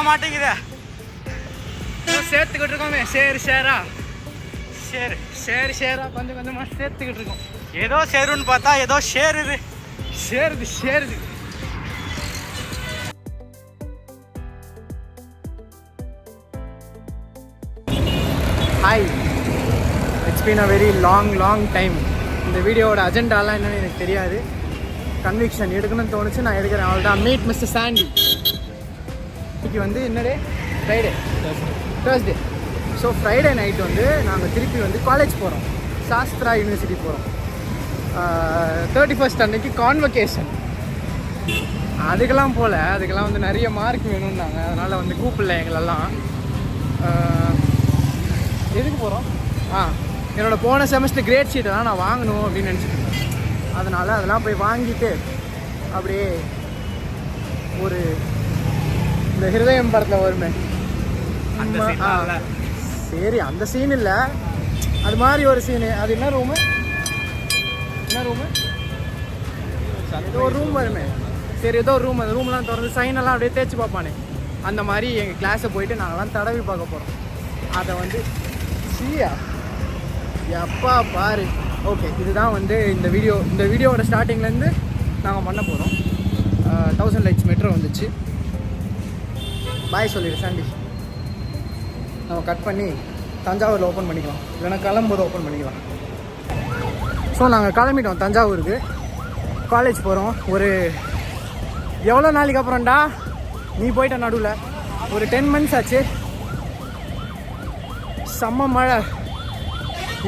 மாட்டேங்குது. சேர்த்துக்கிட்டு இருக்கோமே, ஷேரா கொஞ்சம் கொஞ்சமாக சேர்த்துக்கிட்டு இருக்கோம். ஏதோ சேருன்னு பார்த்தா ஏதோ சேருது. Hi, it's been a very long time. இந்த வீடியோவோட அஜெண்டாலாம் என்னன்னு எனக்கு தெரியாது. கன்விக்ஷன் எடுக்கணும்னு தோணுச்சு, நான் எடுக்கிறேன். அவள் தான் மீட் மிஸ்டர் சாண்டி. இன்னைக்கு வந்து என்ன day? Friday, Thursday. So Friday night வந்து நாங்கள் திருப்பி வந்து காலேஜ் போகிறோம், சாஸ்திரா யூனிவர்சிட்டி போகிறோம். 31st அன்னைக்கு கான்வகேஷன். அதுக்கெல்லாம் வந்து நிறைய மார்க் வேணும்னாங்க. அதனால் வந்து கூப்பிடல எங்களெல்லாம். எதுக்கு போகிறோம்? என்னோடய போன செமஸ்டர் கிரேட் ஷீட்டெல்லாம் நான் வாங்கணும் அப்படின்னு நினச்சிட்டு இருந்தேன். அதெல்லாம் போய் வாங்கிட்டு அப்படியே ஒரு இந்த ஹிருதயம் படத்தில் வருமே, சரி அந்த சீன் இல்லை, அது மாதிரி ஒரு சீனு. அது என்ன ரூமு ஏதோ ஒரு ரூம் வருமே, சரி ஏதோ ஒரு ரூம். அந்த ரூம்லாம் திறந்து சைனெல்லாம் அப்படியே தேய்ச்சி பார்ப்பானே, அந்த மாதிரி எங்கள் கிளாஸை போயிட்டு நாங்கள்லாம் தடவி பார்க்க போகிறோம். அதை வந்து எப்பா பாரு. ஓகே, இதுதான் வந்து இந்த வீடியோவோட ஸ்டார்டிங்லேருந்து நாங்கள் பண்ண போகிறோம். 1000 லைட்ஸ் மெட்ரோ வந்துச்சு. பாய் சொல்லிடு சாண்டி. நம்ம கட் பண்ணி தஞ்சாவூரில் ஓப்பன் பண்ணிக்கலாம், இல்லைனா கிளம்பும்போது ஓப்பன் பண்ணிக்கலாம். ஸோ நாங்கள் கிளம்பிட்டோம் தஞ்சாவூருக்கு. காலேஜ் போகிறோம். ஒரு எவ்வளோ நாளைக்கு அப்புறம்டா நீ போயிட்ட? நடுவில் ஒரு 10 months ஆச்சு. செம்ம மழை.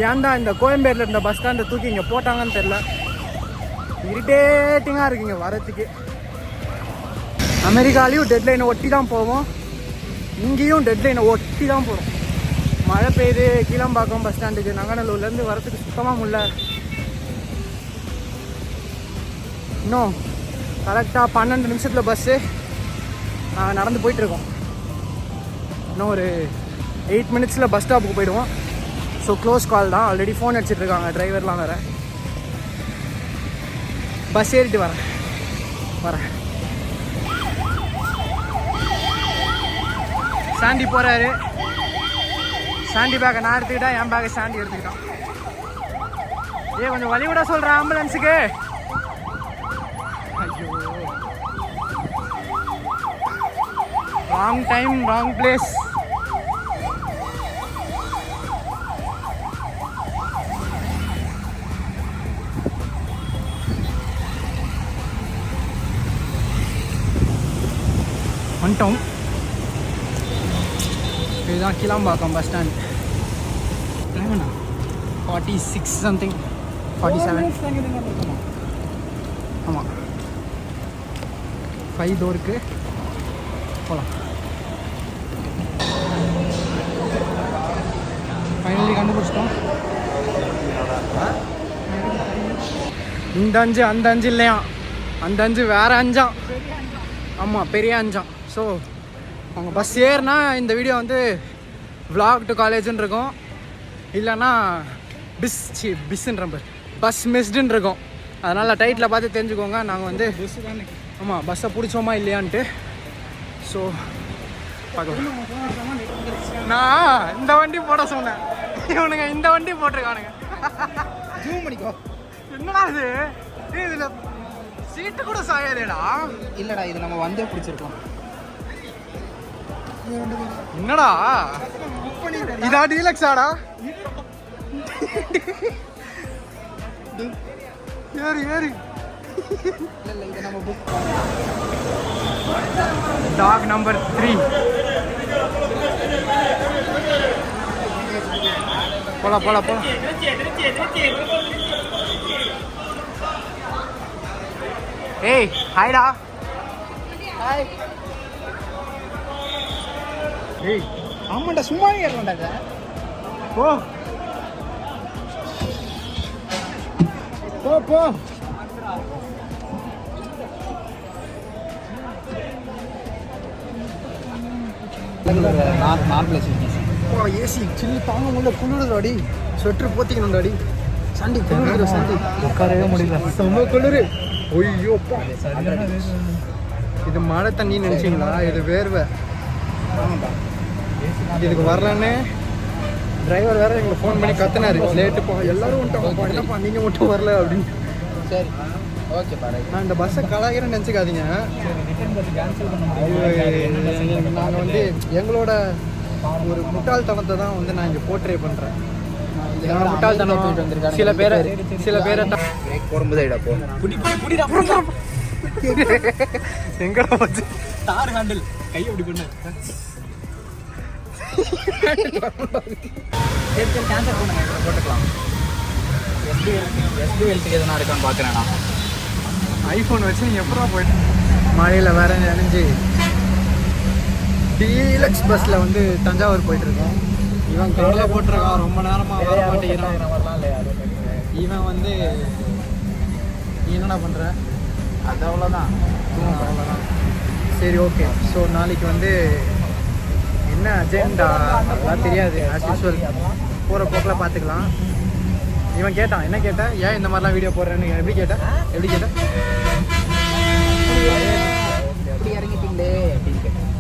ஏன்டா இந்த கோயம்பேட்டில் இருந்த பஸ் ஸ்டாண்டை தூக்கி இங்கே போட்டாங்கன்னு தெரில. இரிட்டேட்டிங்காக இருக்குங்க வரத்துக்கு. அமெரிக்காலையும் டெட்லைனை ஒட்டி தான் போவோம், இங்கேயும் டெட்லைனை ஒட்டி தான் போகிறோம். மழை பெய்யுது. கீழம்பாக்கம் பஸ் ஸ்டாண்டுக்கு நங்கநல்லூர்லேருந்து வரத்துக்கு சுத்தமாக முடியல. இன்னும் கரெக்டாக 12 நிமிஷத்தில் பஸ்ஸு. நாங்கள் நடந்து போயிட்டுருக்கோம். இன்னும் ஒரு 8 minutes பஸ் ஸ்டாப்புக்கு போயிடுவோம். ஸோ க்ளோஸ் கால் தான். ஆல்ரெடி ஃபோன் அடிச்சிட்ருக்காங்க டிரைவர்லாம் வேறு. பஸ் ஏறிட்டு வரேன். சாண்டி போகிறாரு. சாண்டி பேக்கை நான் எடுத்துக்கிட்டேன், என் பேக்கை சாண்டி எடுத்துக்கிட்டான். கொஞ்சம் வழி விட சொல்கிறேன் ஆம்புலன்ஸுக்கு. ஐயோ, ராங் டைம் ராங் பிளேஸ். வந்துட்டோம். இதுதான் கீழம்பாக்கம் பஸ் ஸ்டாண்ட். 46 சம்திங், 47. ஆமாம், 5 டோருக்கு போகலாம். ஃபைனலி கண்டுபிடிச்சிட்டோம். இந்த 5 அந்த 5 இல்லையா, அந்த 5 வேறு 5ஆம். ஆமாம், பெரிய 5ஆம். ஸோ அவங்க பஸ் ஏறினா இந்த வீடியோ வந்து vlog டு காலேஜுன்னு இருக்கும், இல்லைன்னா பஸ் மிஸ்டுன்னு இருக்கும். அதனால் டைட்டில் பார்த்து தெரிஞ்சுக்கோங்க. நாங்கள் வந்து ஆமாம் பஸ்ஸை பிடிச்சோமா இல்லையான்ட்டு. ஸோ பார்க்கலாம். நான் இந்த வண்டி போட சொன்னேன், இவனுங்க இந்த வண்டி போட்டிருக்கானுங்க. ஜூம் பண்ணிக்கோ. என்னடா இது? இதில் சீட்டு கூட சாயாதேடா. இல்லைடா, இது நம்ம வந்தே பிடிச்சிருக்கோம். என்னடா இதா டீலக்ஸாடா? ஏறி இல்லை, இதை நம்ம புக் டாக் நம்பர் 3. போலாம். ஏய் ஹாய்டா. ஹாய். ஏய் ஆமாண்டா, சும்மா ஏறலாம்டா. போ ஏசி சில்லு தாங்க முடியல, குளிருதாடி. ஸ்வெட்டர் போத்திக்கணும்டாடி. சாண்டி குளிருது. சாண்டி உட்காரவே முடியல, செம்ம குளிரு. ஐயோப்பா, இது மழை தண்ணின்னு நினச்சிங்களா? இது வேர்வை. இதுக்கு வரலன்னு டிரைவர் வேறு எங்களுக்கு ஃபோன் பண்ணி கத்துனாரு, லேட்டு போ எல்லோரும் வந்துட்டோம், என்னப்பா நீங்கள் மட்டும் வரல அப்படின்னு. சரி ஓகே பாரு, நான் இந்த பஸ்ஸை கலாய்கிறேன்னு நினச்சிக்காதீங்க. நாங்கள் வந்து எங்களோட ஒரு முட்டாள்தனத்தை தான் வந்து நான் இங்கே போர்ட்ரே பண்ணுறேன். முட்டாள்தனம் சில பேரை போகும்போது எங்கடா வச்சு தார் ஹேண்டில் கை அப்படி பண்ண கேன்சல் பண்ணுங்க, போட்டுக்கலாம். எஸ்பிஎல்டிக்கு எதுனா இருக்கான்னு பார்க்குறேன் நான். ஐஃபோன் வச்சு நீங்கள் எப்படா போயிட்டு மழையில் வேற நினைஞ்சு டீலக்ஸ் பஸ்ஸில் வந்து தஞ்சாவூர் போயிட்டுருக்கோம். இவன் கையில் போட்டிருக்கான், ரொம்ப நேரமாக வர மாட்டேங்கிறான். இவன் வந்து நீ என்னடா பண்ணுற? அது அவ்வளோதான், அவ்வளோதான். சரி ஓகே. ஸோ நாளைக்கு வந்து என்ன அஜெண்டா அதெல்லாம் தெரியாது, ஆஸ் யூஸ்வல் போகிற போக்கில் பார்த்துக்கலாம். இவன் கேட்டான், என்ன கேட்டேன், ஏன் இந்த மாதிரிலாம் வீடியோ போடுறேன்னு. எப்படி கேட்டேன்? இப்படி இறங்கிட்டீங்களே,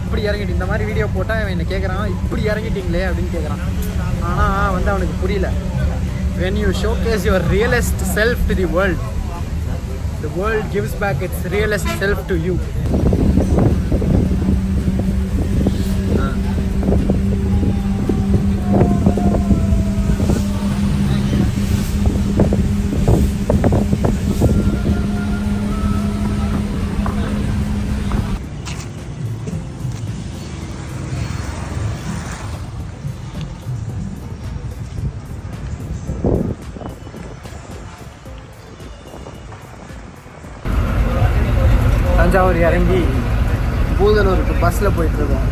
இப்படி இறங்கிட்டு இந்த மாதிரி வீடியோ போட்டால் இவன் என்ன கேட்குறான், இப்படி இறங்கிட்டீங்களே அப்படின்னு கேட்குறான். ஆனால் வந்து அவனுக்கு புரியல. when you showcase your realest self to the world gives back its realest self to you. Thanjavur இறங்கி பூதலூருக்கு பஸ்ஸில் போயிட்டுருக்கோம்.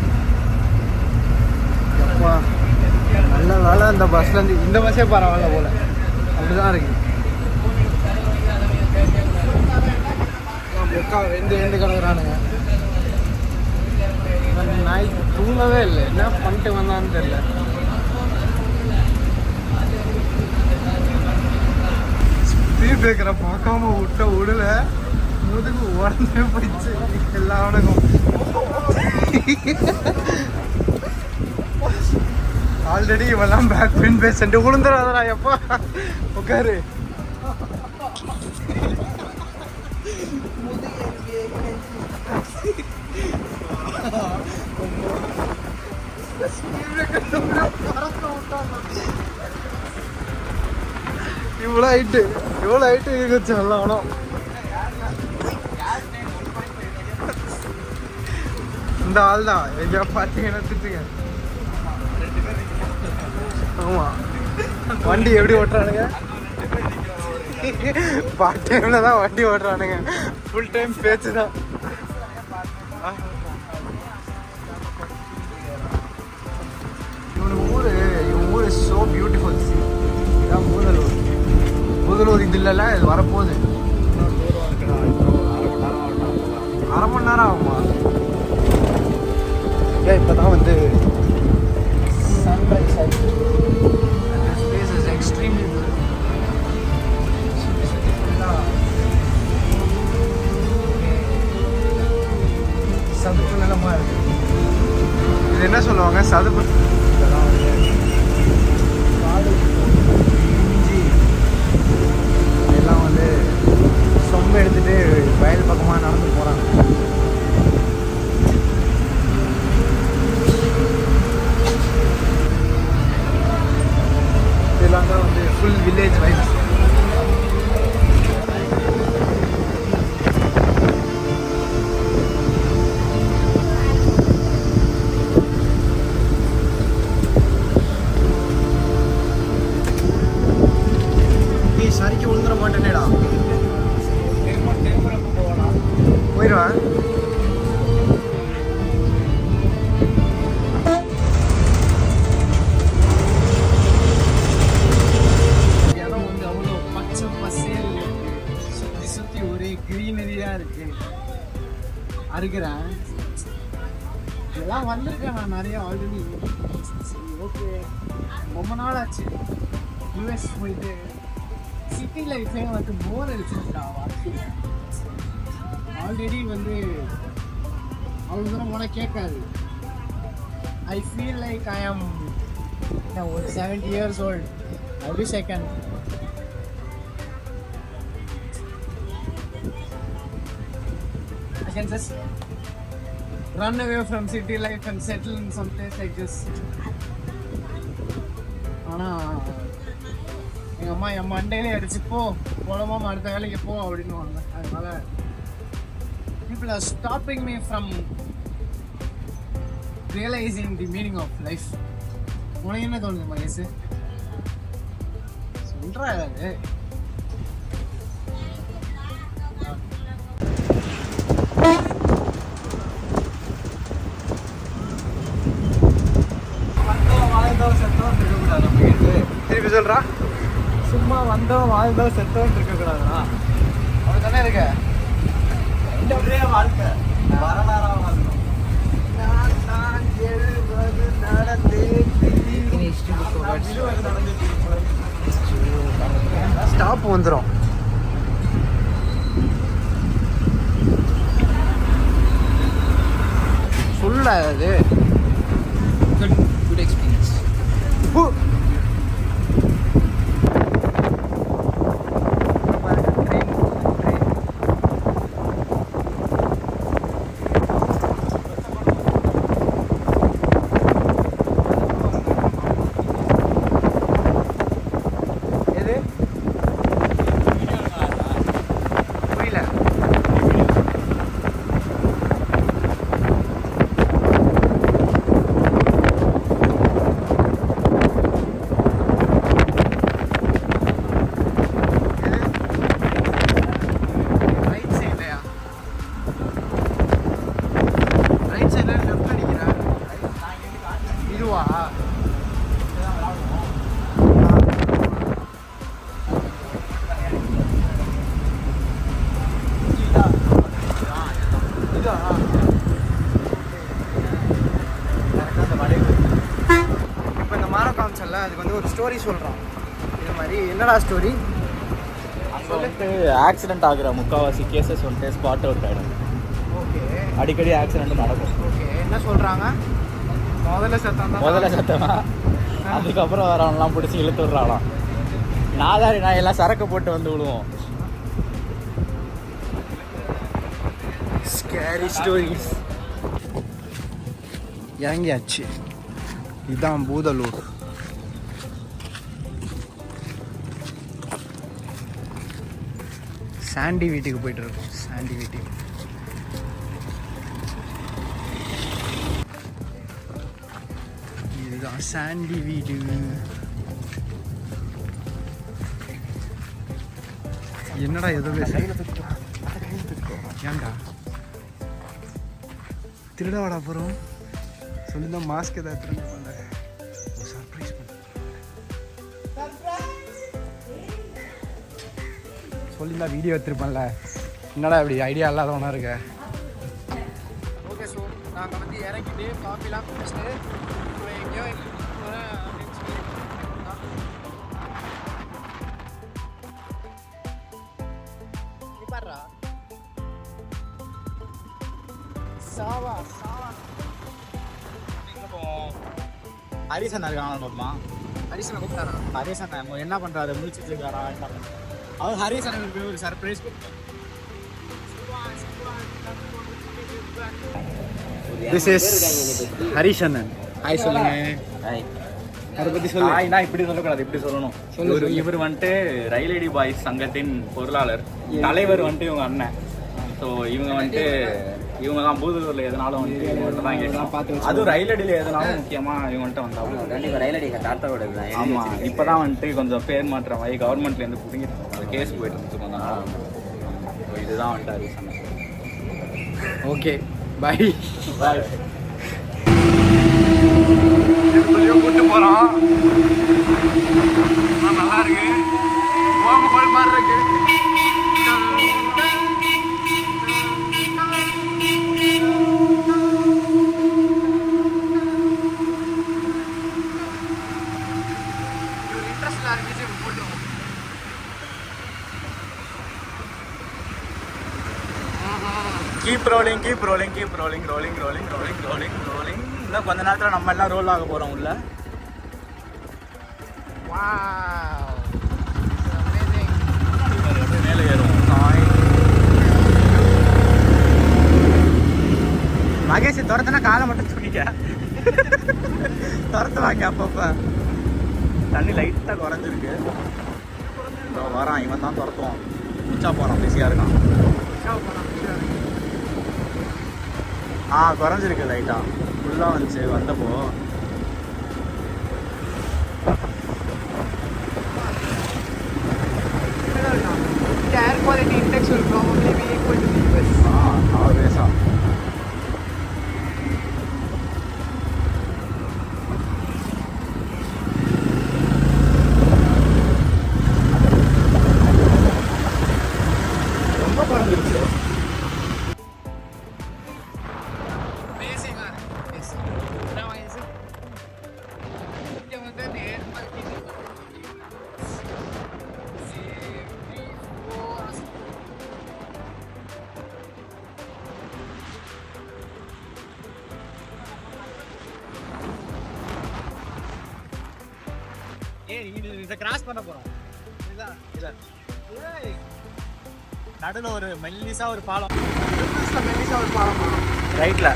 எப்பா நல்ல வேலை அந்த பஸ்லேருந்து இந்த பஸ்ஸே பரவாயில்ல போல், அப்படி தான் இருக்கு. வெந்து கிடக்குறானுங்க. நாய் தூங்கவே இல்லை, என்ன பண்ணிட்டு வந்தான்னு தெரியல. ஸ்பீட் பிரேக்கரை பார்க்காம விடல, முதுகு உடனே போயிடுச்சு எல்லாவனுக்கும். ஆல்ரெடி இவெல்லாம் பேக் பெயின் பேஷண்ட், விழுந்துடாதடா எப்பா, உட்காரு. இவ்வளோ ஹைட்டு இருக்குச்சு எல்லாம். இந்த ஆள் தான் எங்கேயா பார்த்தீங்கன்னா திட்டுங்க. ஆமாம், வண்டி எப்படி ஓட்டுறானுங்க, பார்ட் டைமில் தான் வண்டி ஓட்டுறானுங்க, ஃபுல் டைம் பேச்சு தான். இவன் ஊர் இஸ் ஸோ பியூட்டிஃபுல். இதான் பூதலூர் இது இல்லைல்ல, இது வரப்போகுது. அரை மணி நேரம் ஆகுமா? இப்போ தான் வந்து சன்ரைஸ் ஆகிடுச்சு. This place is extremely beautiful. சதுப்பு நிலமாக இருக்குது. இது என்ன சொல்லுவாங்க, சதுப்பு. இதெல்லாம் வந்து காடு, இஞ்சி எல்லாம் வந்து சொம்பு எடுத்துகிட்டு வயல் பக்கமாக நடந்து போகிறாங்க. இதெல்லாம் தான் வந்து ஃபுல் வில்லேஜ் வைப்ஸ். நீ சரிக்கு விழுந்துட மாட்டேனேடா, போயிடுவேன். அறுக்கிறேன் இதெல்லாம் வந்திருக்கேன் நான் நிறைய ஆல்ரெடி. ஓகே, ரொம்ப நாள் ஆச்சு யூஎஸ் போயிட்டு. சிட்டி லைஃபே வந்து போர் அடிச்சிருக்கா. ஆல்ரெடி வந்து அவ்வளோ தூரம் போனால் கேட்காது. I feel like I am 70 years old. I wish I can. I can just run away from city life and settle in some place like this. ஆனால் எங்கள் அம்மா என் மண்டையிலே அடிச்சு போலமா அடுத்த வேலைக்கு போ அப்படின்னுவாங்க. அதனால people are stopping me from realizing the meaning of life. உனக்கு என்ன தோணுது மகேஷ்? சொல்றா அது. திருப்பி சொல்றா. சும்மா வந்தோம் வாழ்ந்தோம் செத்தோம் இருக்கக்கூடாதுண்ணா. அப்படி தானே இருக்க. அப்படியே வாழ்க்கை வரலாறா வாழ்க்கணும். ஸ்டாப் வந்துடும். சொல்ல அது குட் எக்ஸ்பீரியன்ஸ். இப்போ இந்த மரம் காமிச்சல அதுக்கு வந்து ஒரு ஸ்டோரி சொல்கிறான். இது மாதிரி என்னடா ஸ்டோரி? அங்கே வந்துட்டு ஆக்சிடென்ட் ஆகுற முக்கால்வாசி கேசஸ் வந்துட்டு ஸ்பாட் அவுட் ஆகிடும். ஓகே. அடிக்கடி ஆக்சிடென்ட் நடக்கும். ஓகே. என்ன சொல்கிறாங்க? முதல்ல சத்தமா அதுக்கப்புறம் வரவங்களாம் பிடிச்சி இழுத்து விட்றாங்களாம். நாதாரி நாயெல்லாம் சரக்கு போட்டு வந்து விடுவோம். Scary stories. இறங்கியாச்சு. இதுதான் பூதலூர். சாண்டி வீட்டுக்கு போயிட்டு இருக்கோம். சாண்டி வீட்டுக்கு. இதுதான் சாண்டி வீடு. என்னடா எதோ ஏன்டா திருடவாடா போகிறோம்? சொல்லிதான் மாஸ்க் ஏதாவது திரும்ப பண்ண சர்ப்ரைஸ் பண்ண சொல்லிதான் வீடியோ எடுத்துருப்பேன்ல. என்னடா இப்படி ஐடியா இல்லாதவனா இருக்க. ஓகே. ஸோ நாங்கள் வந்து இறங்கிட்டு காஃபிலாம் குடிச்சிட்டு எங்கேயோ சாவா ஹரிசன் இருக்கான பாப்பா. ஹரிசனை கூப்பிட்டாரா? ஹரிசன் என்ன பண்ணுறாரு? முடிச்சுட்டு இருக்காரா? அவர் ஹரிசனுக்கு போய் ஒரு சர்ப்ரைஸ் கொடுத்தாரு. This is ஹரிசனன். ஹாய் சொல்லுங்க. ஹாய். அதை பற்றி சொல்லு. ஹாய்னா இப்படி சொல்லக்கூடாது, இப்படி சொல்லணும். இவர் வந்துட்டு ரயில் ஐடி பாய்ஸ் சங்கத்தின் பொருளாளர். தலைவர் வந்துட்டு இவங்க அண்ணன். ஸோ இவங்க வந்துட்டு இவங்க தான் பூதலூரில் எதனாலும் வந்துட்டு இவங்கள்ட்ட தான் கேட்கலாம். அதுவும் ரயில் அடியில் எதனாலும் முக்கியமாக இவங்கள்ட்ட வந்தாலும் ரயில் அடி தாத்தாவோட. ஆமாம். இப்போ தான் வந்துட்டு கொஞ்சம் பேர் மாற்றம் ஆகி கவர்மெண்ட்லேருந்து பிடிங்கிட்டு அது கேஸ் போயிட்டு இருந்துச்சு கொஞ்சம் நாள். இதுதான் வந்துட்டு ஹரிசன். Okay bye bye. கூட்டு போகிறோம். நல்லா இருக்கு. போல் மாதிரி இருக்கு. Keep rolling, keep rolling, keep rolling, rolling, rolling, rolling, rolling, rolling. இன்னும் கொஞ்ச நேரத்தில் நம்ம எல்லாம் ரோல் ஆக போகிறோம் உள்ள. மேலே ஏறும். மகேஷ் துரத்துனா காலை மட்டும் துணிக்க துரத்துவாங்க அப்பப்போ. தண்ணி லைட்டாக குறைஞ்சிருக்கு. வரான், இவன் தான் துரத்துவான். உச்சா போகிறான், பிஸியாக இருக்கான். குறைஞ்சிருக்கு லைட்டாக. ஃபுல்லாக வந்துச்சு வந்தப்போ. air quality index will probably be equal to the US. Always. ரொம்ப குறைஞ்சிருச்சு. இதை கிராஸ் பண்ண போறோம். நடுவில் ஒரு மெல்லிசா ஒரு பாலம். ரைட்ல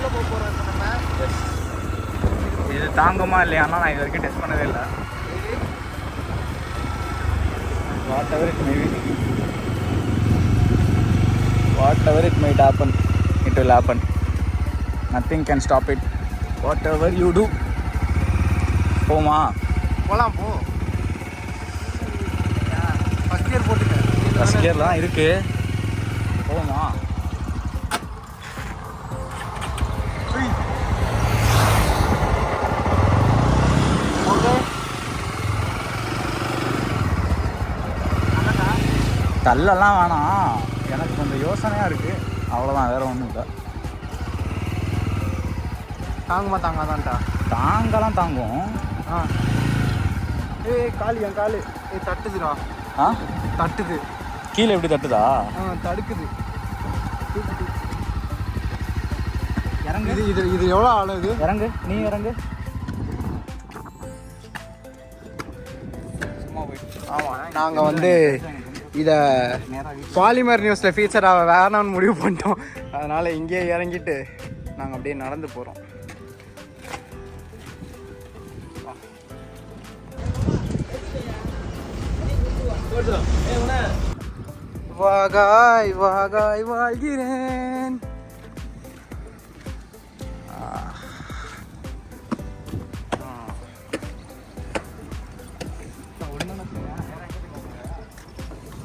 போக போறோம் நம்ம. இது தாங்குமா இல்லையானா நான் இது வரைக்கும் டெஸ்ட் பண்ணவே இல்லை. whatever it might happen, it will happen. Nothing can stop it. Whatever you do. போமா போகலாம் போ. ஃபஸ்ட் கியர் போட்டுக்க. ஃபஸ்ட் கியர்லாம் இருக்கு. போமா தள்ளெல்லாம் வேணாம். எனக்கு கொஞ்சம் யோசனையாக இருக்குது, அவ்வளோதான், வேறு ஒன்றும் இல்லை. தாங்குமா தாங்காதான்ட்டா? தாங்கலாம் தாங்கும். காலு என் காலு தட்டுதுடா. தட்டுது. கீழே எப்படி தட்டுதா? தடுக்குது. இறங்கு. இது எவ்வளோ ஆளுது? இறங்கு, நீ இறங்கு. ஆமாம், நாங்கள் வந்து இதை பாலிமர் நியூஸில் ஃபீச்சர் வேணான்னு முடிவு பண்ணிட்டோம். அதனால் இங்கேயே இறங்கிட்டு நாங்கள் அப்படியே நடந்து போகிறோம். வாகாய் வாகாய் வாழ்கிறேன்.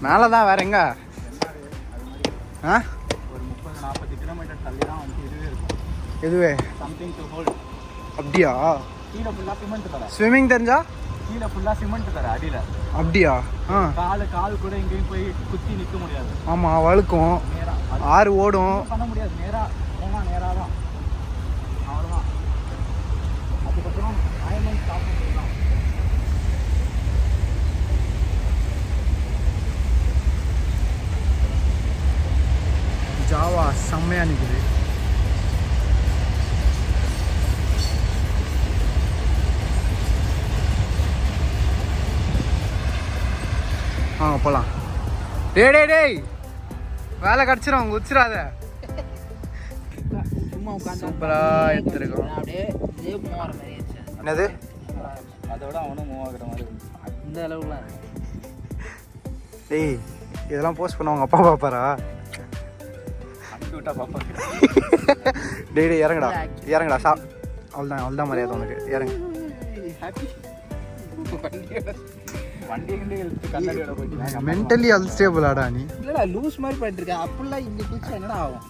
மேலே தான் வேற எங்க? ஒரு 30-40 கிலோமீட்டர் தள்ளி தான் வந்து இதுவே இருக்கும். எதுவே? Something to hold. அப்படியா? கீழே ஃபுல்லாக சிமெண்ட் தர. ஸ்விம்மிங் தெரிஞ்சா? கீழே ஃபுல்லாக சிமெண்ட் தர அடியில். அப்படியா? கால் கூட எங்கேயும் போய் குத்தி நிற்க முடியாது. ஆமாம், வழுக்கும். ஆறு ஓடும். பண்ண முடியாது. நேராக போனால் நேராக தான், அவ்வளோதான். அதுக்கப்புறம் ஆயமன் ஸ்டாப் பண்ணிடலாம். ஜாவா செம்மையாக நிற்குது. போகலாம். டேய் வேலை கிடச்சிரும், குச்சிடாத. சூப்பராக எடுத்துருக்கோம். என்னது? அதோட அவனும் மூவ் ஆகுற மாதிரி இந்த அளவுல. டேய் இதெல்லாம் போஸ்ட் பண்ண உங்கள் அப்பா பார்ப்பாரா? விட்டா பார்ப்பாங்க. டேய் இறங்குடா அவ்வளோதான் மரியாதை உனக்கு. இறங்கு. மென்டலி அன்ஸ்டேபிளாடா நீ. இல்லடா லூஸ் மாதிரி பண்ணிட்டு இருக்க. அப்படிலாம் இங்க குச்சி என்னடா ஆகும்?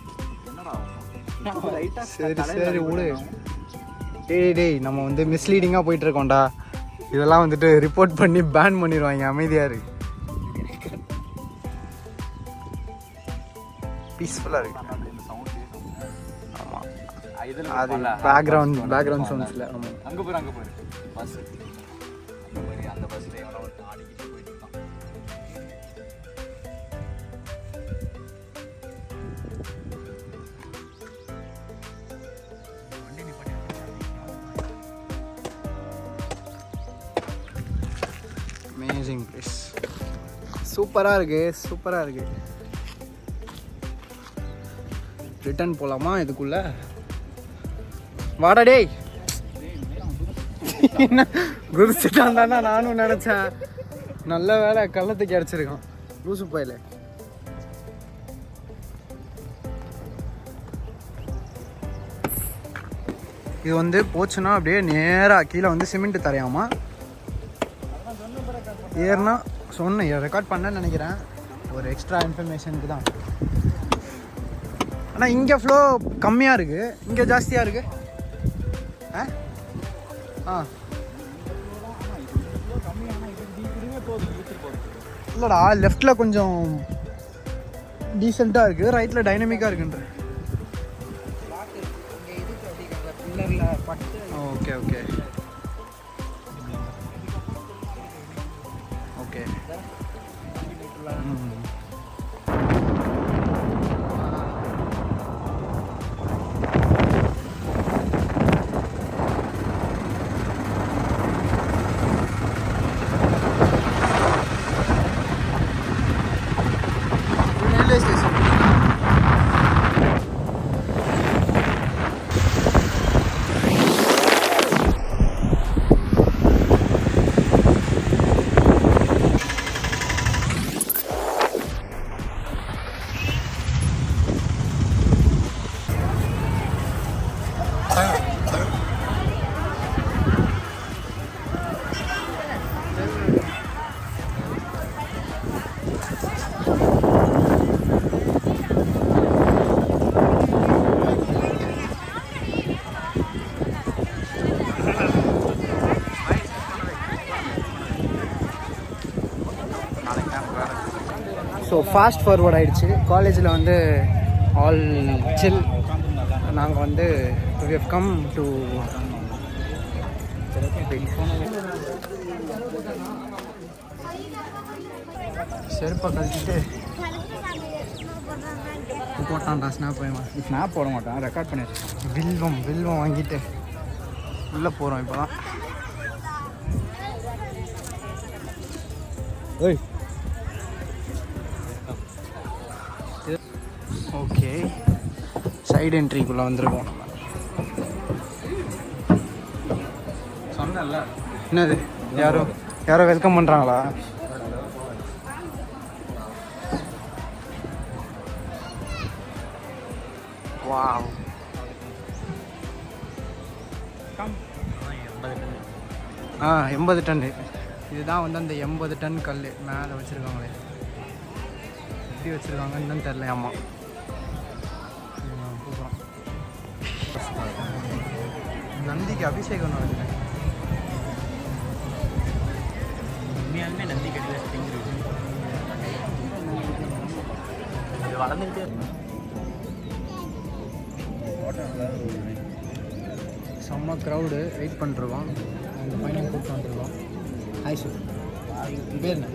சரி விடு. டேய் நம்ம வந்து மிஸ்லீடிங்காக போயிட்டு இருக்கோம்டா. இதெல்லாம் வந்துட்டு ரிப்போர்ட் பண்ணி பேன் பண்ணிடுவாங்க. அமைதியாக இருக்கு. பீஸ்ஃபுல்லாக இருக்கு. ஆமாம், அது பேக்ரவுண்ட் சவுண்ட்ஸில். ஆமாம், அங்கே போயிரு பஸ். அந்த பஸ்ஸில் எவனோ ஆடிக்கிட்டு போயிட்டு இருக்கான். Amazing place. சூப்பராக இருக்கு. ரிட்டர்ன் போகலாமா இதுக்குள்ள? வாடா டேய். குதிச்சுட்டான் தானே நானும் நினச்சேன். நல்ல வேலை கள்ளத்துக்கு அடிச்சிருக்கான் லூசு போயில. இது வந்து போச்சுன்னா அப்படியே நேராக கீழே வந்து சிமெண்ட் தரையாமா. ஏறுனா சொன்னேன் ரெக்கார்ட் பண்ணேன்னு நினைக்கிறேன், ஒரு எக்ஸ்ட்ரா இன்ஃபர்மேஷனுக்கு தான். ஆனால் இங்கே ஃப்ளோ கம்மியாக இருக்குது, இங்கே ஜாஸ்தியாக இருக்குது. இல்லைடா, லெஃப்டில் கொஞ்சம் டீசெண்டாக இருக்குது, ரைட்டில் டைனமிக்காக இருக்குன்ற. Okay okay okay. Railway station. So fast forward ஆகிடுச்சு. காலேஜில் வந்து ஆல் சில். நாங்கள் வந்து we have come to செருப்பை கழிச்சிட்டு போட்டான்டா ஸ்னாப். ஸ்னாப் போட மாட்டான், ரெக்கார்ட் பண்ணிடுறேன். வில்வம் வாங்கிட்டு உள்ளே போகிறோம் இப்போ தான். ஓகே, சைடு என்ட்ரிக்குள்ளே வந்துருக்கோம் நம்ம. சொன்னல என்னது, யாரோ வெல்கம் பண்ணுறாங்களா? வாவ், 80 டன்னு. இதுதான் வந்து அந்த 80 டன் கல் மேலே வச்சுருக்காங்களே. எப்படி வச்சுருக்காங்கன்னு தான் தெரில. ஆமாம், நந்திக்கு அபிஷேகம் நடக்குது. உண்மையாலுமே நந்தி கிடையாது, வளர்ந்துக்கிட்டே செம்ம க்ரௌடு, வெயிட் பண்ணிருக்கோம். அந்த பையனை கூப்பிட்டு வந்துருக்கோம். ஹாய் சார், பேர் என்ன?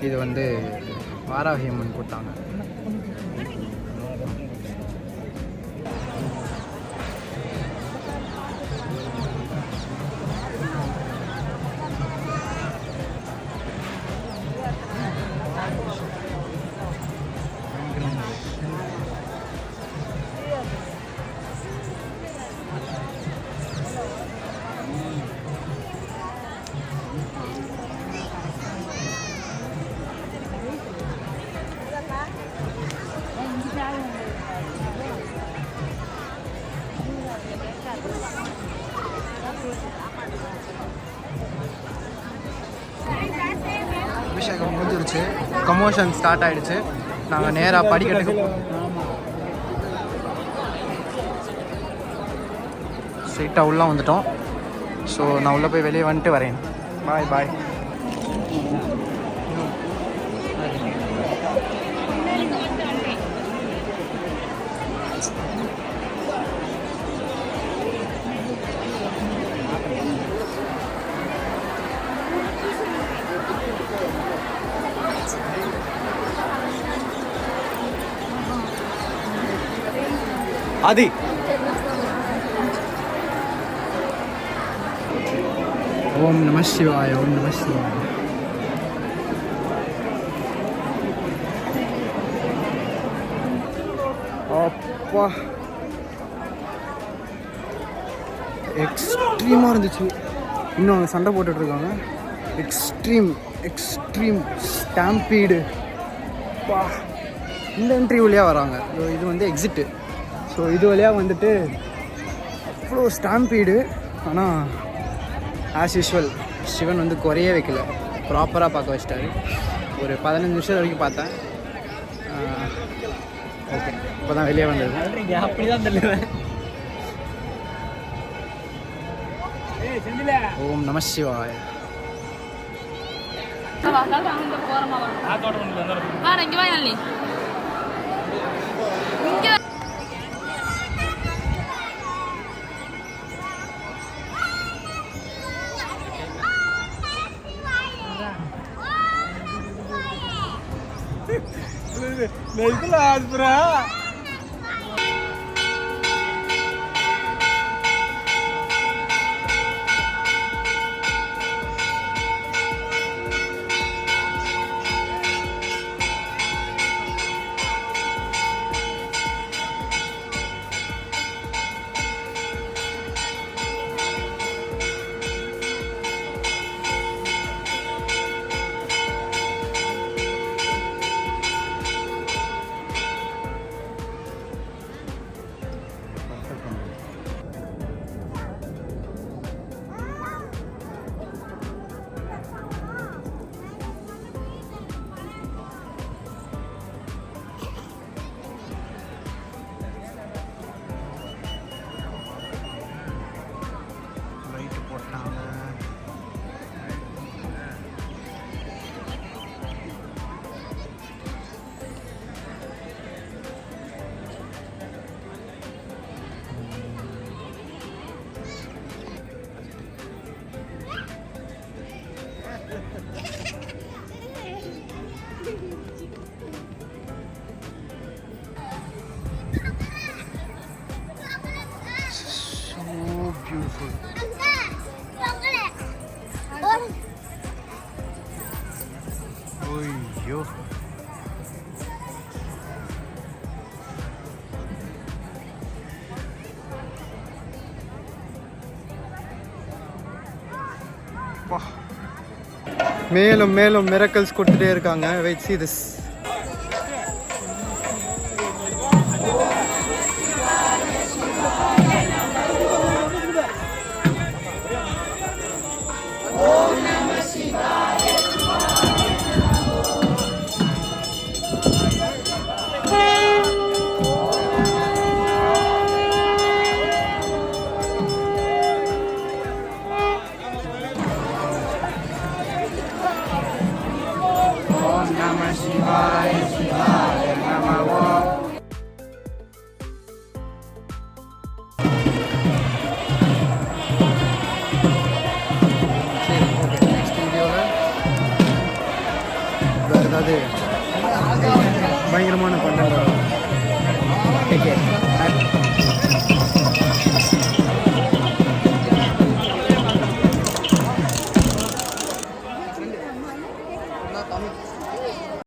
இது வந்து வாராகி அம்மன் கூட்டாங்க. அபிஷேகம் முடிஞ்சிருச்சு, கமோஷன் ஸ்டார்ட் ஆகிடுச்சு. நாங்கள் நேராக படிக்கட்டுக்கு ஸ்ட்ரெயிட்டாக உள்ளே வந்துட்டோம். ஸோ நான் உள்ளே போய் வெளியே வந்துட்டு வரேன். பாய் பாய். ஆதி ஓம் நம சிவாய, ஓம் நம சிவாய. அப்பா எக்ஸ்ட்ரீமாக இருந்துச்சு. இன்னும் அவங்க சண்டை போட்டுட்ருக்காங்க. Extreme stampede. பா, இந்த என்ட்ரி வழியாக வராங்க. இது வந்து எக்ஸிட்டு. ஸோ இது வழியாக வந்துட்டு அவ்வளோ ஸ்டாம்பீடு. ஆனால் ஆஸ் யூஷுவல் சிவன் வந்து குறைய வைக்கல, ப்ராப்பராக பார்க்க வச்சிட்டாரு. ஒரு 15 நிமிஷம் வரைக்கும் பார்த்தேன். ஓகே, இப்போ தான் வெளியே வந்தது. அப்படி தான் தள்ளுவேன். ஓம் நம சிவாய. Beautiful. Oyyo. மேலும் மேலும் மிரக்கல்ஸ் கொடுத்துட்டே இருக்காங்க. Wait see this. பயங்கரமான பண்ண.